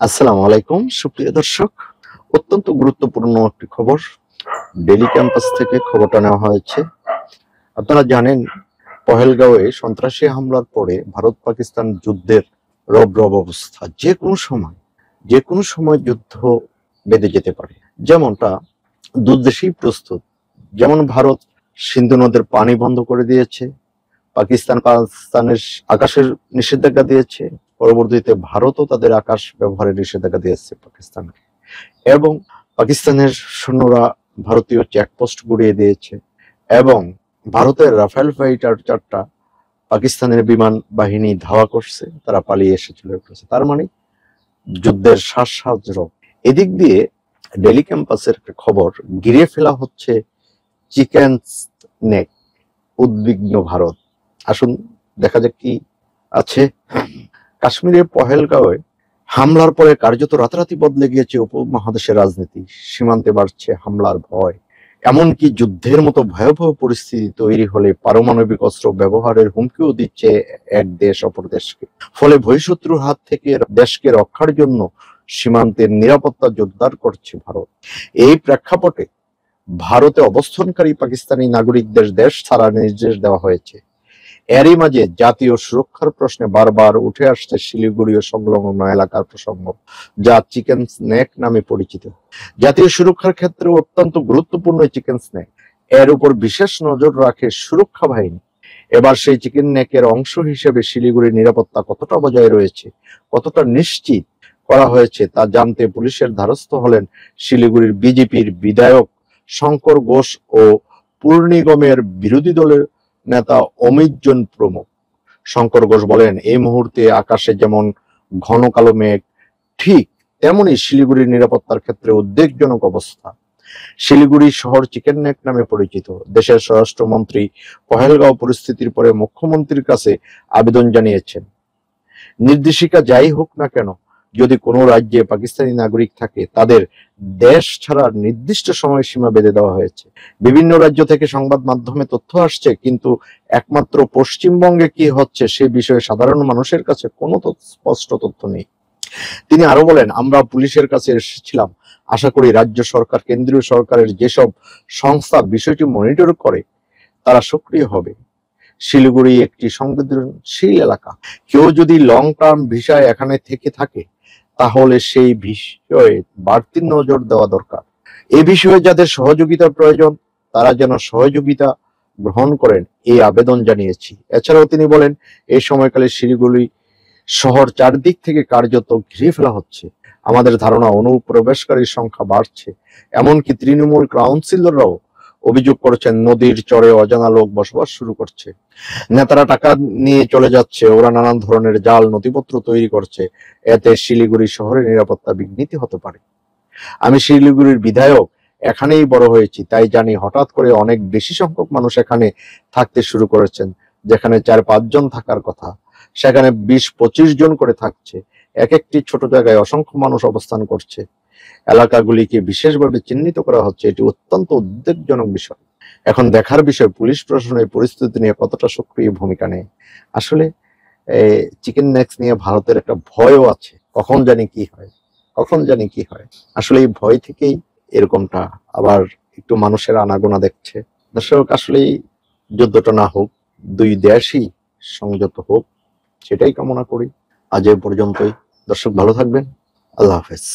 আসসালামু আলাইকুম সুপ্রিয় দর্শক, অত্যন্ত গুরুত্বপূর্ণ একটি খবর ডেইলি ক্যাম্পাস থেকে খবরটা নেওয়া হয়েছে। আপনারা জানেন, পহেলগাঁওয়ে সন্ত্রাসী হামলার পরে ভারত পাকিস্তান যুদ্ধের রব অবস্থা। যে কোনো সময় যুদ্ধ বেঁধে যেতে পারে, যেমনটা দুদেশেই প্রস্তুত। যেমন ভারত সিন্ধু নদের পানি বন্ধ করে দিয়েছে, পাকিস্তানের আকাশের নিষেধাজ্ঞা দিয়েছে, পরবর্তীতে ভারতও তাদের আকাশ ব্যবহারের নিষেধাজ্ঞা দিয়েছে পাকিস্তানকে, এবং পাকিস্তানের সৈন্যরা ভারতীয় চেকপোস্ট গুড়িয়ে দিয়েছে, এবং ভারতের রাফেল ফাইটার 4টা পাকিস্তানের বিমান বাহিনী ধাওয়া করছে, তারা পালিয়ে এসে চলে গেছে। তার মানে যুদ্ধের শ্বাস এদিক দিয়ে ডেইলি ক্যাম্পাসের খবর, ঘিরে ফেলা হচ্ছে চিকেন নেক, উদ্বিগ্ন ভারত। আসুন দেখা যাক কি আছে। কাশ্মীরের পহেলগাঁওয়ে হামলার পরে কার্যত রাতারাতি বদলে গিয়েছে উপমহাদেশের রাজনীতি। সীমান্তে বাড়ছে হামলার ভয়, এমনকি যুদ্ধের মতো ভয়াবহ পরিস্থিতি তৈরি হলে পারমাণবিক অস্ত্র ব্যবহারের হুমকিও দিচ্ছে এক দেশ অপর দেশকে। ফলে বহিঃশত্রুর হাত থেকে দেশকে রক্ষার জন্য সীমান্তের নিরাপত্তা জোরদার করছে ভারত। এই প্রেক্ষাপটে ভারতে অবস্থানকারী পাকিস্তানি নাগরিকদের দেশ ছাড়ার নির্দেশ দেওয়া হয়েছে। এরই মাঝে জাতীয় সুরক্ষার প্রশ্নে বারবার উঠে আসছে শিলিগুড়ি ও সংলগ্ন এলাকার প্রসঙ্গ, যা চিকেন স্নেক নামে পরিচিত। জাতীয় সুরক্ষার ক্ষেত্রে অত্যন্ত গুরুত্বপূর্ণ চিকেন স্নেক, এর উপর বিশেষ নজর রাখে সুরক্ষা বাহিনী। এবার সেই চিকেন নেকের অংশ হিসেবে শিলিগুড়ির নিরাপত্তা কতটা বজায় রয়েছে, কতটা নিশ্চিত করা হয়েছে তা জানতে পুলিশের দ্বারস্থ হলেন শিলিগুড়ির বিজেপির বিধায়ক শঙ্কর ঘোষ ও পুর নিগমের বিরোধী দলের নেতা অমিত প্রমুখ। শঙ্কর ঘোষ বলেন, এই মুহূর্তে আকাশে যেমন ঘন কালো মেঘ, ঠিক তেমনি শিলিগুড়ির নিরাপত্তার ক্ষেত্রে উদ্বেগজনক অবস্থা। শিলিগুড়ি শহর চিকেন নেক নামে পরিচিত। দেশের স্বরাষ্ট্রমন্ত্রী পহেলগাঁও পরিস্থিতির পরে মুখ্যমন্ত্রীর কাছে আবেদন জানিয়েছেন। নির্দেশিকা যাই হোক না কেন, যদি কোনো রাজ্যে পাকিস্তানি নাগরিক থাকে তাদের দেশ ছাড়ার নির্দিষ্ট সময়সীমা বেঁধে দেওয়া হয়েছে। বিভিন্ন রাজ্য থেকে সংবাদ মাধ্যমে তথ্য আসছে, কিন্তু একমাত্র পশ্চিমবঙ্গে কি হচ্ছে সে বিষয়ে সাধারণ মানুষের কাছে কোনো স্পষ্ট তথ্য নেই। তিনি আরো বলেন, আমরা পুলিশের কাছে এসেছিলাম, আশা করি রাজ্য সরকার, কেন্দ্রীয় সরকারের যেসব সংস্থা বিষয়টি মনিটর করে তারা সক্রিয় হবে। শিলিগুড়ি একটি সংবেদনশীল এলাকা। কেউ যদি লং টার্ম ভিসায় এখানে থেকে থাকে তাহলে সেই বিষয়ে বাড়তি নজর দেওয়া দরকার। এ বিষয়ে যাদের সহযোগিতার প্রয়োজন তারা যেন সহযোগিতা গ্রহণ করেন, এই আবেদন জানিয়েছি। এছাড়াও তিনি বলেন, এই সময়কালে শিলিগুড়ি শহর চারদিক থেকে কার্যত ঘিরে ফেলা হচ্ছে। আমাদের ধারণা, অনুপ্রবেশকারীর সংখ্যা বাড়ছে। এমনকি তৃণমূল কাউন্সিলররাও অভিযোগ করেছেন, নদীর চরে অজানা লোক বসবাস শুরু করছে। নেতারা টাকা নিয়ে চলে যাচ্ছে, ওরা নানান ধরনের জাল নথিপত্র তৈরি করছে। এতে শিলিগুড়ি শহরের নিরাপত্তা বিঘ্নিত হতে পারে। আমি শিলিগুড়ির বিধায়ক, এখানেই বড় হয়েছি, তাই জানি হঠাৎ করে অনেক বেশি সংখ্যক মানুষ এখানে থাকতে শুরু করেছেন। যেখানে 4-5 জন থাকার কথা সেখানে 20-25 জন করে থাকছে। এক একটি ছোট জায়গায় অসংখ্য মানুষ অবস্থান করছে। এলাকাগুলিকে বিশেষভাবে চিহ্নিত করা হচ্ছে। এটি অত্যন্ত উদ্বেগজনক বিষয়। এখন দেখার বিষয় পুলিশ প্রশাসন এই পরিস্থিতি নিয়ে কতটা সক্রিয় ভূমিকা নেয়। আসলে চিকেন নেক্স নিয়ে ভারতের একটা ভয়ও আছে, কখন জানি কি হয়। আসলে এই ভয় থেকেই এরকমটা। আবার একটু মানুষের আনাগোনা দেখছে। দর্শক, আসলেই যুদ্ধটা না হোক, দুই দেশই সংযত হোক, সেটাই কামনা করি। আজ এ পর্যন্তই। দর্শক, ভালো থাকবেন। আল্লাহ হাফেজ।